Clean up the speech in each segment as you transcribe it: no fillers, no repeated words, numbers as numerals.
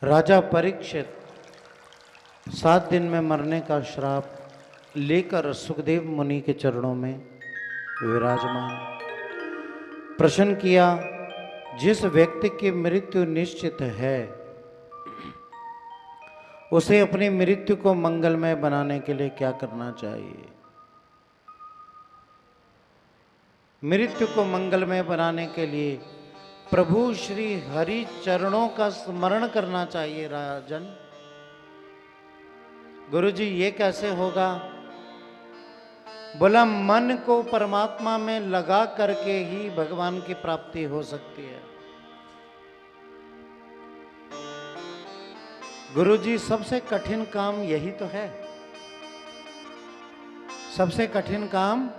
राजा परीक्षित 7 दिन में मरने का श्राप लेकर सुखदेव मुनि के चरणों में विराजमान प्रश्न किया, जिस व्यक्ति की मृत्यु निश्चित है उसे अपनी मृत्यु को मंगलमय बनाने के लिए क्या करना चाहिए। मृत्यु को मंगलमय बनाने के लिए प्रभु श्री हरि चरणों का स्मरण करना चाहिए। राजन, गुरुजी ये कैसे होगा? बोला, मन को परमात्मा में लगा करके ही भगवान की प्राप्ति हो सकती है। गुरुजी, सबसे कठिन काम यही तो है, सबसे कठिन काम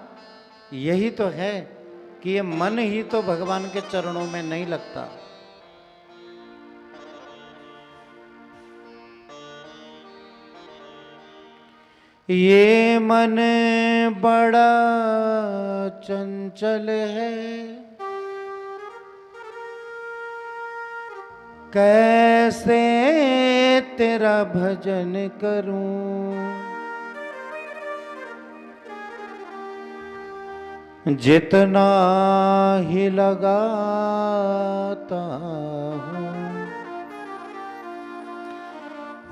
यही तो है कि ये मन ही तो भगवान के चरणों में नहीं लगता। ये मन बड़ा चंचल है, कैसे तेरा भजन करूं, जितना ही लगाता हूं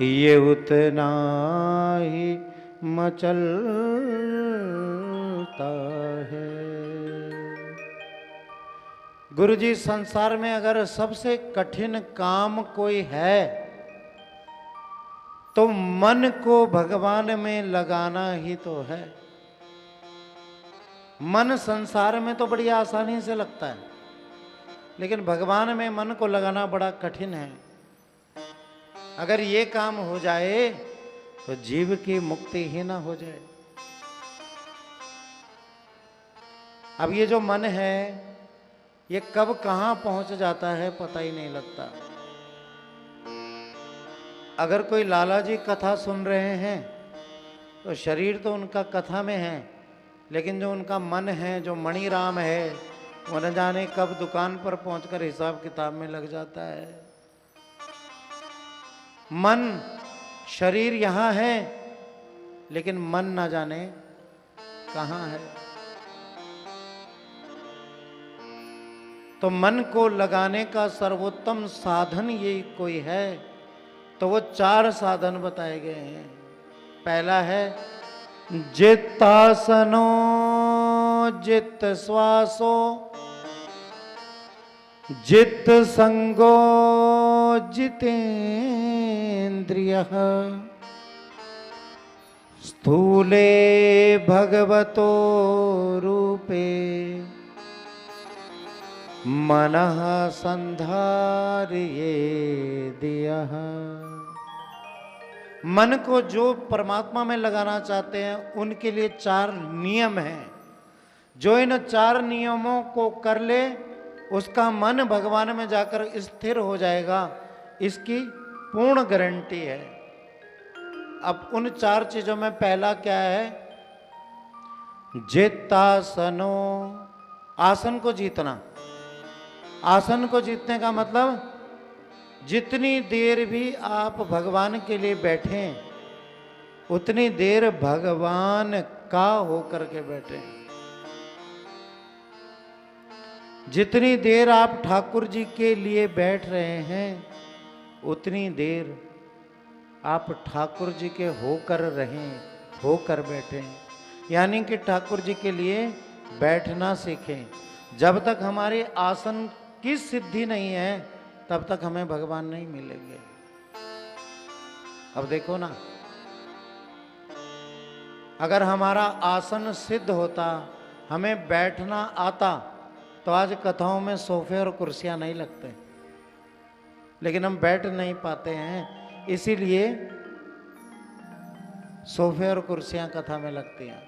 ये उतना ही मचलता है। गुरुजी, संसार में अगर सबसे कठिन काम कोई है तो मन को भगवान में लगाना ही तो है। मन संसार में तो बड़ी आसानी से लगता है, लेकिन भगवान में मन को लगाना बड़ा कठिन है। अगर ये काम हो जाए तो जीव की मुक्ति ही ना हो जाए। अब ये जो मन है ये कब कहां पहुंच जाता है पता ही नहीं लगता। अगर कोई लाला जी कथा सुन रहे हैं तो शरीर तो उनका कथा में है, लेकिन जो उनका मन है, जो मणिराम है, वो न जाने कब दुकान पर पहुंचकर हिसाब किताब में लग जाता है। मन, शरीर यहां है लेकिन मन न जाने कहां है। तो मन को लगाने का सर्वोत्तम साधन ये कोई है तो वो 4 साधन बताए गए हैं। पहला है जित्तासनो जित्त श्वासो जित्त संगो जितेन्द्रियः स्थूले भगवतो रूपे मनः संधारयेद्यः। मन को जो परमात्मा में लगाना चाहते हैं उनके लिए 4 नियम हैं। जो इन 4 नियमों को कर ले उसका मन भगवान में जाकर स्थिर हो जाएगा, इसकी पूर्ण गारंटी है। अब उन 4 चीजों में पहला क्या है? जित्तासनो, आसन को जीतना। आसन को जीतने का मतलब जितनी देर भी आप भगवान के लिए बैठें उतनी देर भगवान का होकर के बैठें। जितनी देर आप ठाकुर जी के लिए बैठ रहे हैं उतनी देर आप ठाकुर जी के होकर रहें, होकर बैठें। यानी कि ठाकुर जी के लिए बैठना सीखें। जब तक हमारे आसन की सिद्धि नहीं है तब तक हमें भगवान नहीं मिलेंगे। अब देखो ना, अगर हमारा आसन सिद्ध होता, हमें बैठना आता, तो आज कथाओं में सोफे और कुर्सियां नहीं लगते। लेकिन हम बैठ नहीं पाते हैं, इसीलिए सोफे और कुर्सियां कथा में लगती हैं।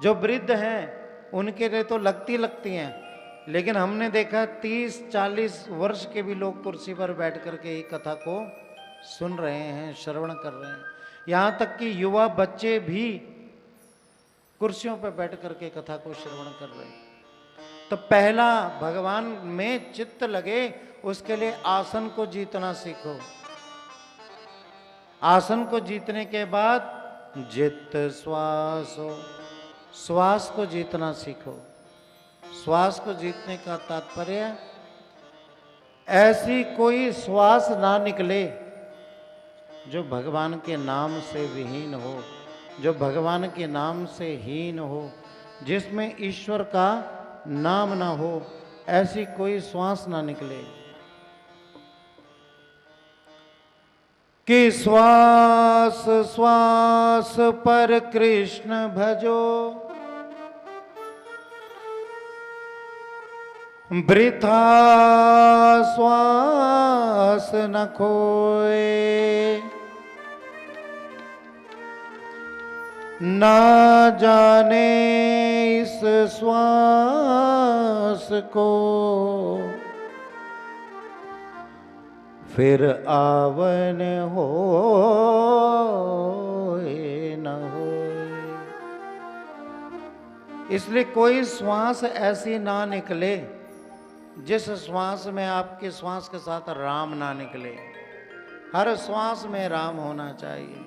जो वृद्ध हैं उनके लिए तो लगती हैं, लेकिन हमने देखा 30-40 वर्ष के भी लोग कुर्सी पर बैठ करके ही कथा को सुन रहे हैं, श्रवण कर रहे हैं। यहाँ तक कि युवा बच्चे भी कुर्सियों पर बैठ करके कथा को श्रवण कर रहे हैं। तो पहला, भगवान में चित्त लगे उसके लिए आसन को जीतना सीखो। आसन को जीतने के बाद जित श्वास हो, श्वास को जीतना सीखो। श्वास को जीतने का तात्पर्य ऐसी कोई श्वास ना निकले जो भगवान के नाम से विहीन हो, जो भगवान के नाम से हीन हो, जिसमें ईश्वर का नाम ना हो, ऐसी कोई श्वास ना निकले। कि श्वास श्वास पर कृष्ण भजो, वृथा श्वास न खोए, ना जाने इस श्वास को फिर आवन हो न हो। इसलिए कोई श्वास ऐसी ना निकले जिस श्वास में आपके श्वास के साथ राम ना निकले। हर श्वास में राम होना चाहिए।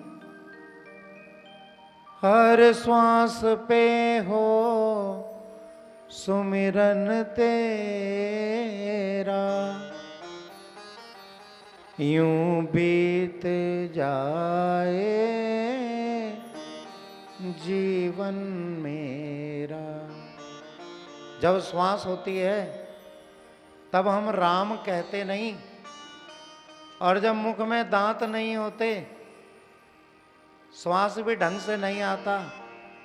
हर श्वास पे हो सुमिरन तेरा, यूं बीत जाए जीवन मेरा। जब श्वास होती है तब हम राम कहते नहीं, और जब मुख में दांत नहीं होते, श्वास भी ढंग से नहीं आता,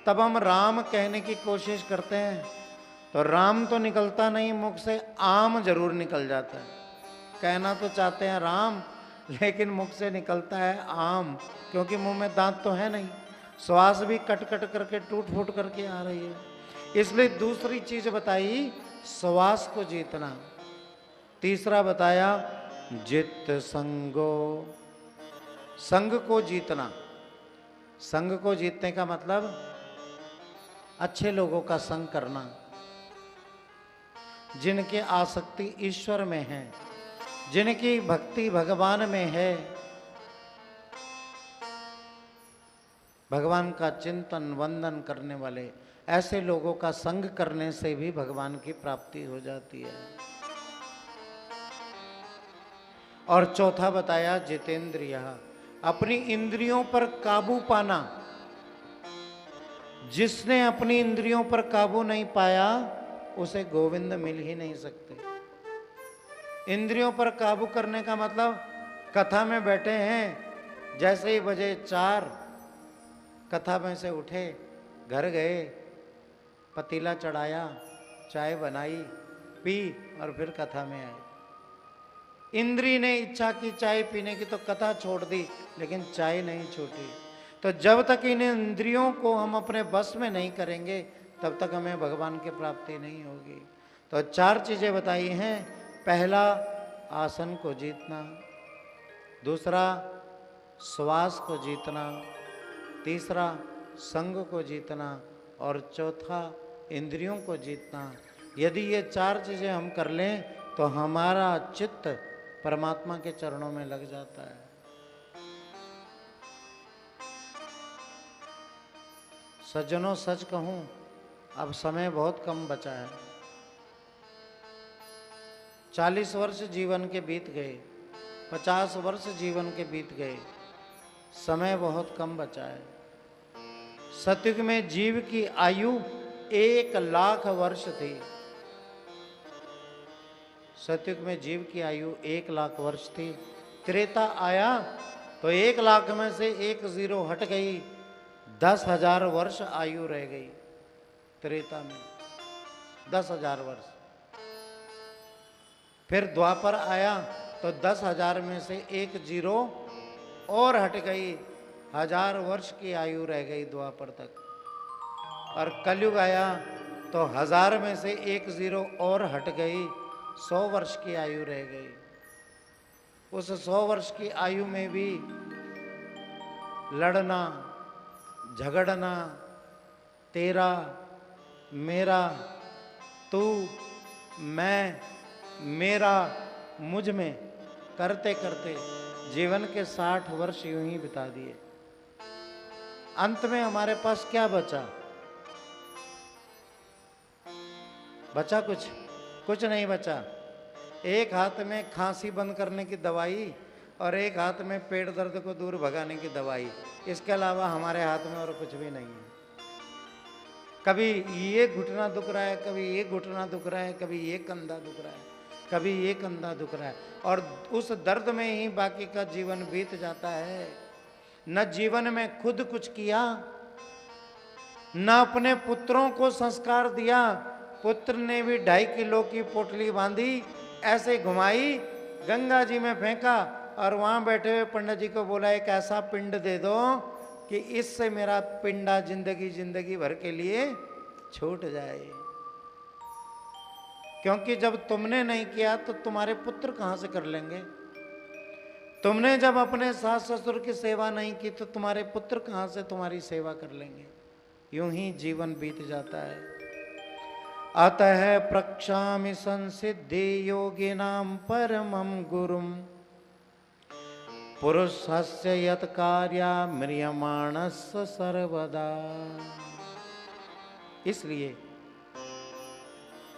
तब हम राम कहने की कोशिश करते हैं तो राम तो निकलता नहीं मुख से, आम जरूर निकल जाता है। कहना तो चाहते हैं राम, लेकिन मुख से निकलता है आम, क्योंकि मुंह में दांत तो है नहीं। श्वास भी कट कट करके टूट फूट करके आ रही है। इसलिए दूसरी चीज बताई श्वास को जीतना। तीसरा बताया जित संगो, संग को जीतना। संग को जीतने का मतलब अच्छे लोगों का संग करना, जिनकी आसक्ति ईश्वर में है, जिनकी भक्ति भगवान में है, भगवान का चिंतन वंदन करने वाले ऐसे लोगों का संग करने से भी भगवान की प्राप्ति हो जाती है। और चौथा बताया जितेंद्रिय, अपनी इंद्रियों पर काबू पाना। जिसने अपनी इंद्रियों पर काबू नहीं पाया उसे गोविंद मिल ही नहीं सकते। इंद्रियों पर काबू करने का मतलब, कथा में बैठे हैं, जैसे ही बजे 4 कथा में से उठे, घर गए, पतीला चढ़ाया, चाय बनाई, पी और फिर कथा में आए। इंद्री ने इच्छा की चाय पीने की तो कथा छोड़ दी, लेकिन चाय नहीं छूटी। तो जब तक इन इंद्रियों को हम अपने बस में नहीं करेंगे तब तक हमें भगवान की प्राप्ति नहीं होगी। तो 4 चीजें बताई हैं। पहला आसन को जीतना, दूसरा श्वास को जीतना, तीसरा संग को जीतना, और चौथा इंद्रियों को जीतना। यदि ये 4 चीजें हम कर लें तो हमारा चित्त परमात्मा के चरणों में लग जाता है। सज्जनों, सच कहूं, अब समय बहुत कम बचा है। 40 वर्ष जीवन के बीत गए, 50 वर्ष जीवन के बीत गए, समय बहुत कम बचा है। सतयुग में जीव की आयु 1,00,000 वर्ष थी। सतयुग में जीव की आयु 1,00,000 वर्ष थी। त्रेता आया तो 1,00,000 में से 1 0 हट गई, 10,000 वर्ष आयु रह गई। त्रेता में 10,000 वर्ष। फिर द्वापर आया तो 10,000 में से 1 0 और हट गई, 1000 वर्ष की आयु रह गई द्वापर तक। और कलयुग आया तो 1000 में से 1 0 और हट गई, 100 वर्ष की आयु रह गई। उस 100 वर्ष की आयु में भी लड़ना, झगड़ना, तेरा, मेरा, तू, मैं, मेरा, मुझ में करते करते जीवन के 60 वर्ष यूं ही बिता दिए। अंत में हमारे पास क्या बचा? बचा कुछ? कुछ नहीं बचा। एक हाथ में खांसी बंद करने की दवाई और एक हाथ में पेट दर्द को दूर भगाने की दवाई, इसके अलावा हमारे हाथ में और कुछ भी नहीं है। कभी ये घुटना दुख रहा है, कभी ये घुटना दुख रहा है, कभी ये कंधा दुख रहा है, कभी ये कंधा दुख रहा है, और उस दर्द में ही बाकी का जीवन बीत जाता है। न जीवन में खुद कुछ किया, न अपने पुत्रों को संस्कार दिया। पुत्र ने भी 2.5 किलो की पोटली बांधी, ऐसे घुमाई, गंगा जी में फेंका और वहां बैठे हुए पंडित जी को बोला एक ऐसा पिंड दे दो कि इससे मेरा पिंडा जिंदगी भर के लिए छूट जाए। क्योंकि जब तुमने नहीं किया तो तुम्हारे पुत्र कहां से कर लेंगे? तुमने जब अपने सास ससुर की सेवा नहीं की तो तुम्हारे पुत्र कहां से तुम्हारी सेवा कर लेंगे? यूं ही जीवन बीत जाता है। अतः प्रक्षामि संसिद्धि योगिनां परमं गुरुम पुरुषस्य यत् कार्या म्रियमाणस्य सर्वदा। इसलिए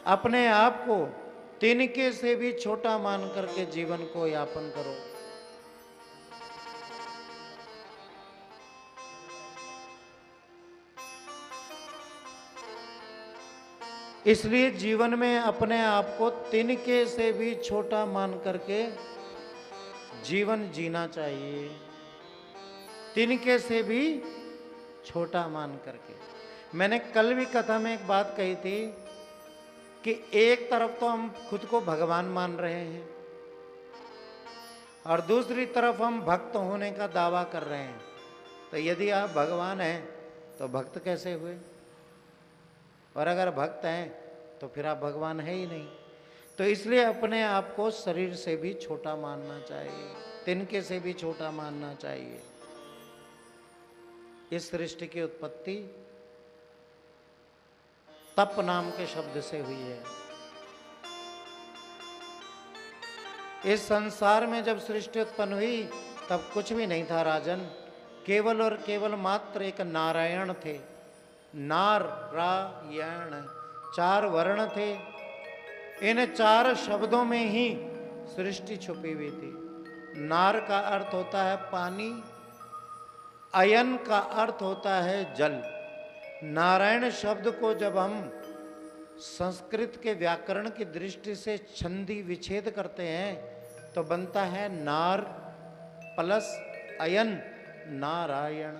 अपने आप को तिनके से भी छोटा मान करके जीवन को यापन करो। इसलिए जीवन में अपने आप को तिनके से भी छोटा मान करके जीवन जीना चाहिए। तिनके से भी छोटा मान करके। मैंने कल भी कथा में एक बात कही थी कि एक तरफ तो हम खुद को भगवान मान रहे हैं और दूसरी तरफ हम भक्त होने का दावा कर रहे हैं। तो यदि आप भगवान हैं तो भक्त कैसे हुए? और अगर भक्त हैं तो फिर आप भगवान है ही नहीं। तो इसलिए अपने आप को शरीर से भी छोटा मानना चाहिए, तिनके से भी छोटा मानना चाहिए। इस सृष्टि की उत्पत्ति तप नाम के शब्द से हुई है। इस संसार में जब सृष्टि उत्पन्न हुई तब कुछ भी नहीं था राजन, केवल और केवल मात्र एक नारायण थे। नारायण, 4 वर्ण थे। इन 4 शब्दों में ही सृष्टि छुपी हुई थी। नार का अर्थ होता है पानी, अयन का अर्थ होता है जल। नारायण शब्द को जब हम संस्कृत के व्याकरण की दृष्टि से छंदी विच्छेद करते हैं तो बनता है नार प्लस अयन नारायण।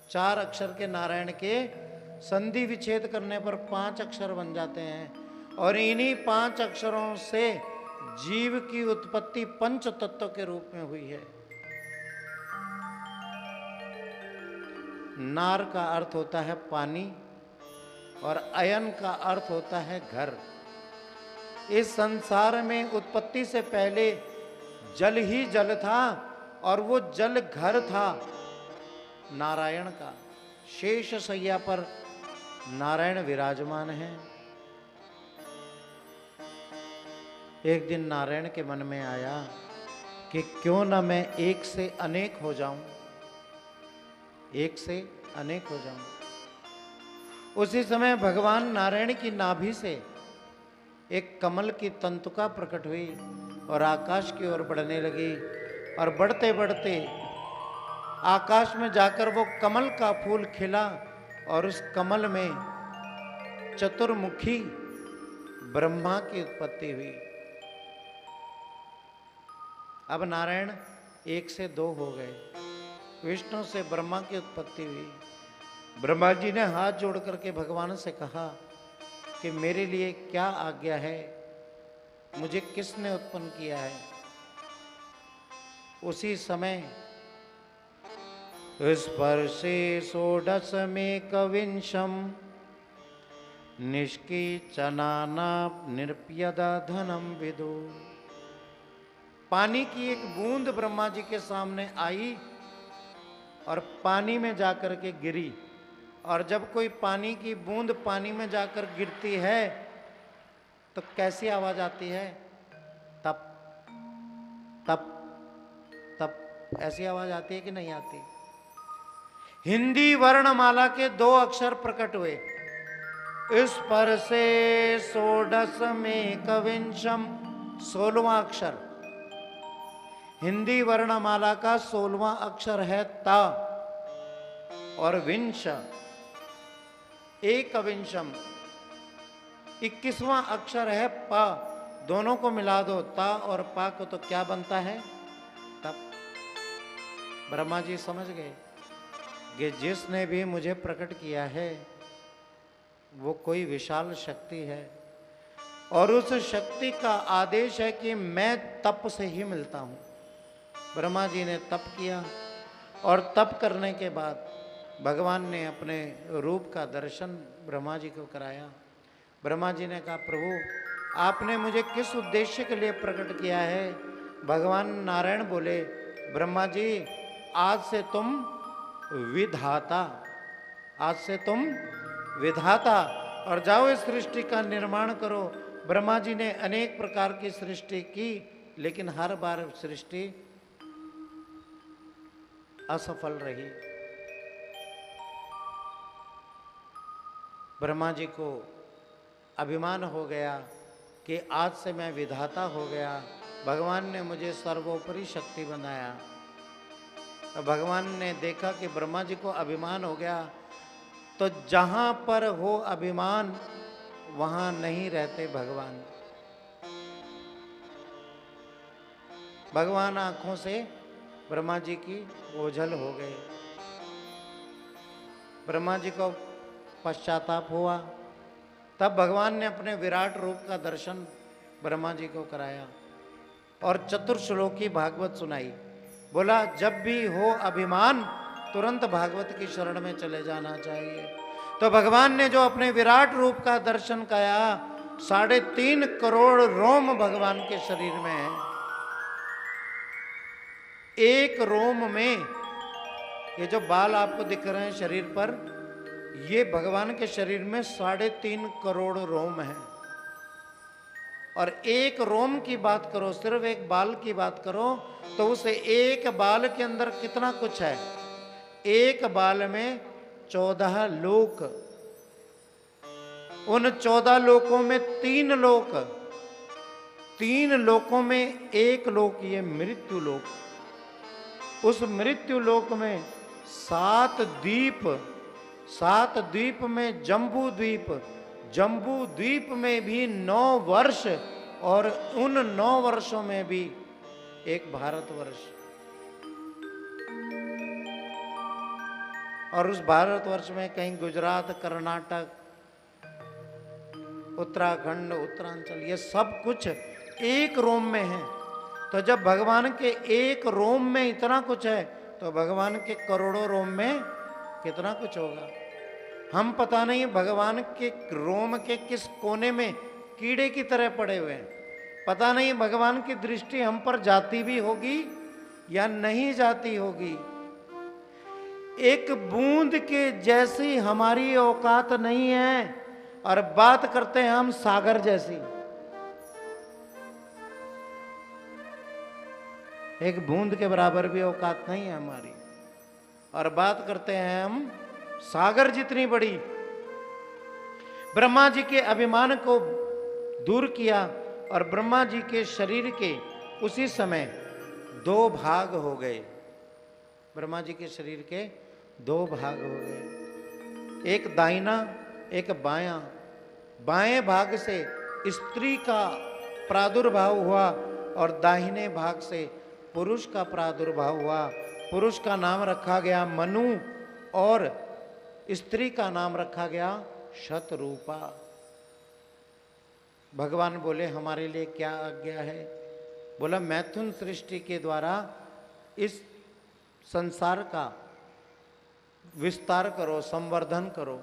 4 अक्षर के नारायण के संधि विच्छेद करने पर 5 अक्षर बन जाते हैं और इन्हीं 5 अक्षरों से जीव की उत्पत्ति पंच तत्व के रूप में हुई है। नार का अर्थ होता है पानी और अयन का अर्थ होता है घर। इस संसार में उत्पत्ति से पहले जल ही जल था और वो जल घर था नारायण का। शेष शैया पर नारायण विराजमान है। एक दिन नारायण के मन में आया कि क्यों न मैं एक से अनेक हो जाऊं, एक से अनेक हो जाऊं। उसी समय भगवान नारायण की नाभि से एक कमल की तंतुका प्रकट हुई और आकाश की ओर बढ़ने लगी और बढ़ते बढ़ते आकाश में जाकर वो कमल का फूल खिला और उस कमल में चतुर्मुखी ब्रह्मा की उत्पत्ति हुई। अब नारायण 1 से 2 हो गए। विष्णु से ब्रह्मा की उत्पत्ति हुई। ब्रह्मा जी ने हाथ जोड़ करके भगवान से कहा कि मेरे लिए क्या आज्ञा है, मुझे किसने उत्पन्न किया है। उसी समय स्पर्शे षोडशमेकविंशम निष्कीचनाना निर्प्यदा धनम विदु। पानी की एक बूंद ब्रह्मा जी के सामने आई और पानी में जाकर के गिरी। और जब कोई पानी की बूंद पानी में जाकर गिरती है तो कैसी आवाज आती है? तप तप तप ऐसी आवाज आती है कि नहीं आती? हिंदी वर्णमाला के 2 अक्षर प्रकट हुए। इस पर से षोडश में कविंशम, 16वां अक्षर। हिंदी वर्णमाला का 16वां अक्षर है ता, और विंश एक विंशम 21वां अक्षर है पा। दोनों को मिला दो, ता और पा को, तो क्या बनता है? तप। ब्रह्मा जी समझ गए कि जिसने भी मुझे प्रकट किया है वो कोई विशाल शक्ति है, और उस शक्ति का आदेश है कि मैं तप से ही मिलता हूं। ब्रह्मा जी ने तप किया, और तप करने के बाद भगवान ने अपने रूप का दर्शन ब्रह्मा जी को कराया। ब्रह्मा जी ने कहा, प्रभु आपने मुझे किस उद्देश्य के लिए प्रकट किया है? भगवान नारायण बोले, ब्रह्मा जी आज से तुम विधाता, आज से तुम विधाता, और जाओ इस सृष्टि का निर्माण करो। ब्रह्मा जी ने अनेक प्रकार की सृष्टि की, लेकिन हर बार सृष्टि असफल रही। ब्रह्मा जी को अभिमान हो गया कि आज से मैं विधाता हो गया, भगवान ने मुझे सर्वोपरि शक्ति बनाया। भगवान ने देखा कि ब्रह्मा जी को अभिमान हो गया, तो जहां पर हो अभिमान वहां नहीं रहते भगवान। भगवान आंखों से ब्रह्मा जी की ओझल हो गए। ब्रह्मा जी को पश्चाताप हुआ। तब भगवान ने अपने विराट रूप का दर्शन ब्रह्मा जी को कराया और चतुर्श्लोकी भागवत सुनाई। बोला, जब भी हो अभिमान तुरंत भागवत की शरण में चले जाना चाहिए। तो भगवान ने जो अपने विराट रूप का दर्शन कराया, 3.5 करोड़ रोम भगवान के शरीर में है। एक रोम में, ये जो बाल आपको दिख रहे हैं शरीर पर, ये भगवान के शरीर में 3.5 करोड़ रोम है। और एक रोम की बात करो, सिर्फ एक बाल की बात करो, तो उस एक बाल के अंदर कितना कुछ है। एक बाल में 14 लोक, उन 14 लोकों में 3 लोक, 3 लोकों में एक लोक ये मृत्यु लोक। उस मृत्यु लोक में 7 द्वीप, 7 द्वीप में जम्बू द्वीप, जम्बू द्वीप में भी 9 वर्ष, और उन 9 वर्षों में भी एक भारतवर्ष। और उस भारतवर्ष में कहीं गुजरात, कर्नाटक, उत्तराखंड, उत्तरांचल, ये सब कुछ एक रोम में है। तो जब भगवान के एक रोम में इतना कुछ है, तो भगवान के करोड़ों रोम में कितना कुछ होगा। हम पता नहीं भगवान के रोम के किस कोने में कीड़े की तरह पड़े हुए हैं। पता नहीं भगवान की दृष्टि हम पर जाती भी होगी या नहीं जाती होगी। एक बूंद के जैसी हमारी औकात नहीं है, और बात करते हैं हम सागर जैसी। एक बूंद के बराबर भी औकात नहीं है हमारी, और बात करते हैं हम सागर जितनी बड़ी। ब्रह्मा जी के अभिमान को दूर किया, और ब्रह्मा जी के शरीर के उसी समय 2 भाग हो गए। ब्रह्मा जी के शरीर के 2 भाग हो गए, एक दाहिना एक बायां। बाएं भाग से स्त्री का प्रादुर्भाव हुआ, और दाहिने भाग से पुरुष का प्रादुर्भाव हुआ। पुरुष का नाम रखा गया मनु, और स्त्री का नाम रखा गया शतरूपा। भगवान बोले, हमारे लिए क्या आज्ञा है? बोला, मैथुन सृष्टि के द्वारा इस संसार का विस्तार करो, संवर्धन करो।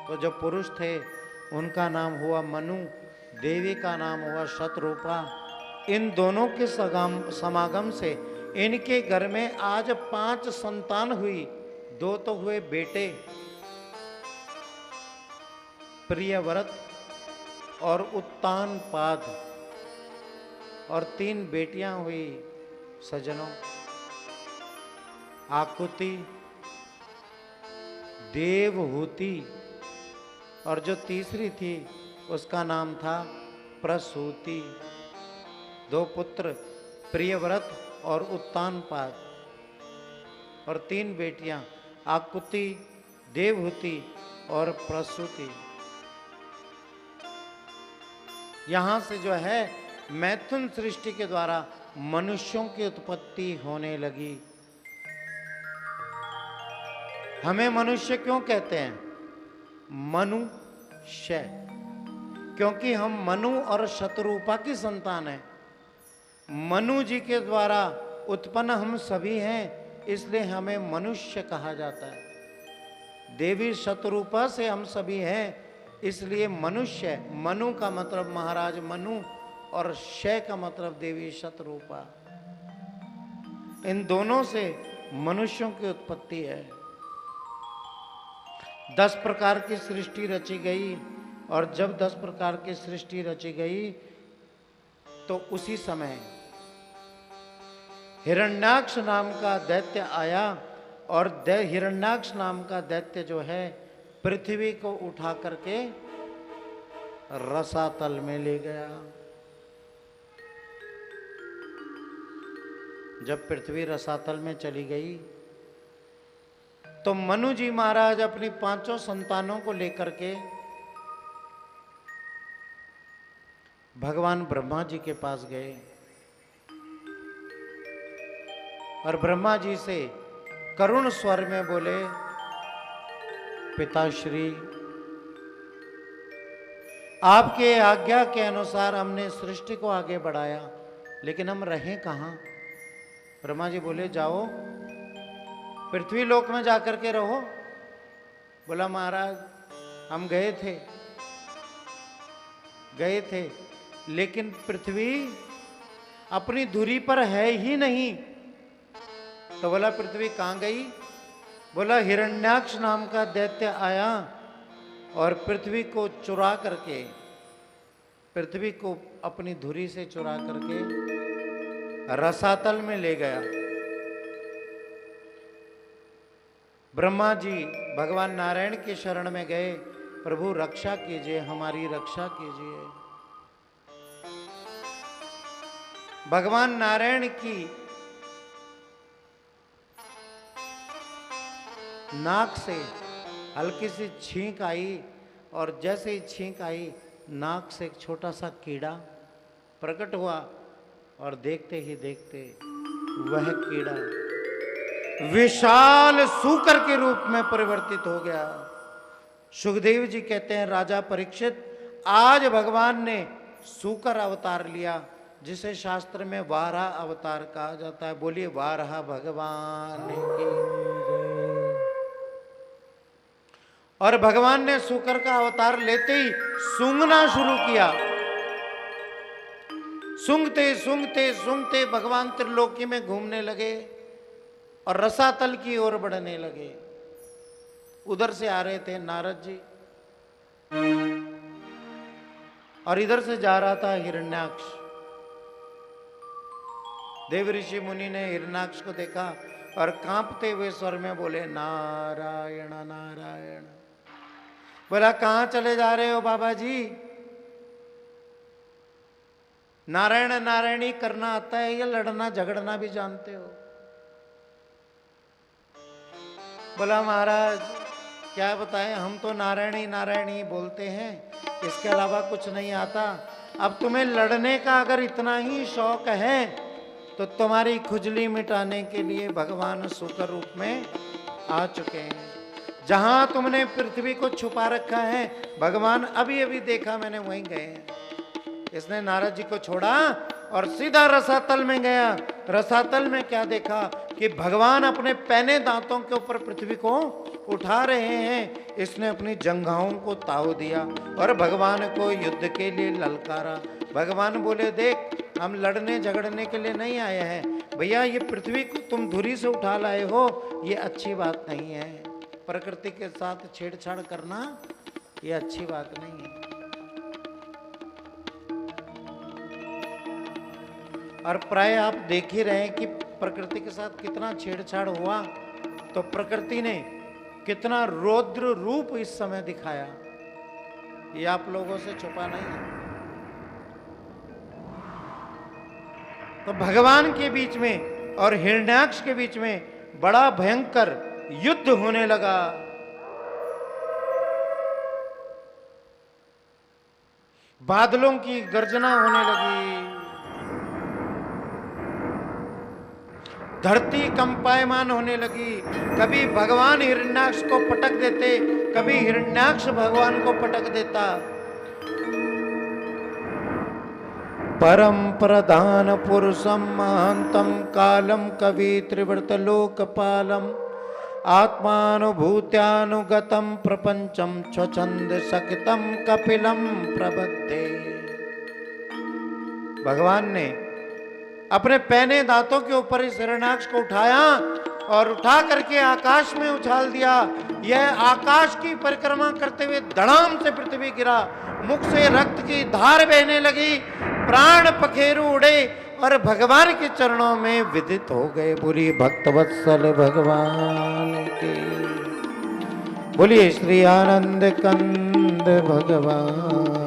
तो जो पुरुष थे उनका नाम हुआ मनु, देवी का नाम हुआ शतरूपा। इन दोनों के समागम से इनके घर में आज 5 संतान हुई। 2 तो हुए बेटे, प्रियव्रत और उत्तानपाद। और 3 बेटियां हुई सज्जनों, आकुति, देवहूति, और जो तीसरी थी उसका नाम था प्रसूति। 2 पुत्र, प्रियव्रत और उत्तानपाद, और 3 बेटियां, आकुति, देवहूति और प्रसूति। यहां से जो है मैथुन सृष्टि के द्वारा मनुष्यों की उत्पत्ति होने लगी। हमें मनुष्य क्यों कहते हैं? मनुष्य, क्योंकि हम मनु और शतरूपा की संतान हैं। मनु जी के द्वारा उत्पन्न हम सभी हैं, इसलिए हमें मनुष्य कहा जाता है। देवी शतरूपा से हम सभी हैं, इसलिए मनुष्य। मनु का मतलब महाराज मनु और शय का मतलब देवी शतरूपा। इन दोनों से मनुष्यों की उत्पत्ति है। 10 प्रकार की सृष्टि रची गई, और जब 10 प्रकार की सृष्टि रची गई तो उसी समय हिरण्याक्ष नाम का दैत्य आया, और हिरण्याक्ष नाम का दैत्य जो है पृथ्वी को उठा करके रसातल में ले गया। जब पृथ्वी रसातल में चली गई तो मनु जी महाराज अपनी 5 संतानों को लेकर के भगवान ब्रह्मा जी के पास गए, और ब्रह्मा जी से करुण स्वर में बोले, पिताश्री, आपके आज्ञा के अनुसार हमने सृष्टि को आगे बढ़ाया, लेकिन हम रहें कहाँ? ब्रह्मा जी बोले, जाओ पृथ्वी लोक में जाकर के रहो। बोला, महाराज हम गए थे, लेकिन पृथ्वी अपनी धुरी पर है ही नहीं। तो बोला, पृथ्वी कहाँ गई? बोला, हिरण्याक्ष नाम का दैत्य आया और पृथ्वी को चुरा करके, पृथ्वी को अपनी धुरी से चुरा करके रसातल में ले गया। ब्रह्मा जी भगवान नारायण के शरण में गए, प्रभु रक्षा कीजिए, हमारी रक्षा कीजिए। भगवान नारायण की नाक से हल्की सी छींक आई, और जैसे ही छींक आई नाक से एक छोटा सा कीड़ा प्रकट हुआ, और देखते ही देखते वह कीड़ा विशाल सूकर के रूप में परिवर्तित हो गया। सुखदेव जी कहते हैं, राजा परीक्षित, आज भगवान ने सूकर अवतार लिया, जिसे शास्त्र में वाराह अवतार कहा जाता है। बोलिए वाराह भगवान की। और भगवान ने सूकर का अवतार लेते ही सूंघना शुरू किया। सूंघते सूंघते सूंघते भगवान त्रिलोकी में घूमने लगे और रसातल की ओर बढ़ने लगे। उधर से आ रहे थे नारद जी, और इधर से जा रहा था हिरण्याक्ष। देव ऋषि मुनि ने हिरण्याक्ष को देखा और कांपते हुए स्वर में बोले, नारायण नारायण। बोला, कहां चले जा रहे हो बाबा जी? नारायण नारायणी करना आता है या लड़ना झगड़ना भी जानते हो? बोला, महाराज क्या बताएं, हम तो नारायणी नारायणी बोलते हैं, इसके अलावा कुछ नहीं आता। अब तुम्हें लड़ने का अगर इतना ही शौक है तो तुम्हारी खुजली मिटाने के लिए भगवान सूकर रूप में आ चुके हैं। जहां तुमने पृथ्वी को छुपा रखा है, भगवान अभी अभी देखा मैंने, वहीं गए हैं। इसने नारद जी को छोड़ा और सीधा रसातल में गया। रसातल में क्या देखा कि भगवान अपने पैने दांतों के ऊपर पृथ्वी को उठा रहे हैं। इसने अपनी जंघाओं को ताव दिया और भगवान को युद्ध के लिए ललकारा। भगवान बोले, देख हम लड़ने झगड़ने के लिए नहीं आए हैं भैया, ये पृथ्वी को तुम धुरी से उठा लाए हो, ये अच्छी बात नहीं है। प्रकृति के साथ छेड़छाड़ करना ये अच्छी बात नहीं है। और प्राय आप देख ही रहे हैं कि प्रकृति के साथ कितना छेड़छाड़ हुआ, तो प्रकृति ने कितना रौद्र रूप इस समय दिखाया, ये आप लोगों से छुपा नहीं है। तो भगवान के बीच में और हिरण्याक्ष के बीच में बड़ा भयंकर युद्ध होने लगा। बादलों की गर्जना होने लगी, धरती कंपायमान होने लगी। कभी भगवान हिरण्याक्ष को पटक देते, कभी हिरण्याक्ष भगवान को पटक देता। परम प्रधान पुरुषम महांतम कालम कवि त्रिवृत लोकपालम आत्मानुभूत्यानुगतम प्रपंचम स्वच्छंद सकितम कपिलम प्रबद्धे। भगवान ने अपने पैने दांतों के ऊपर इस हिरण्याक्ष को उठाया और उठा करके आकाश में उछाल दिया। यह आकाश की परिक्रमा करते हुए धड़ाम से पृथ्वी गिरा, मुख से रक्त की धार बहने लगी, प्राण पखेरु उड़े और भगवान के चरणों में विदित हो गए। बोलिए भक्तवत्सल भगवान की, बोलिए श्री आनंद कंद भगवान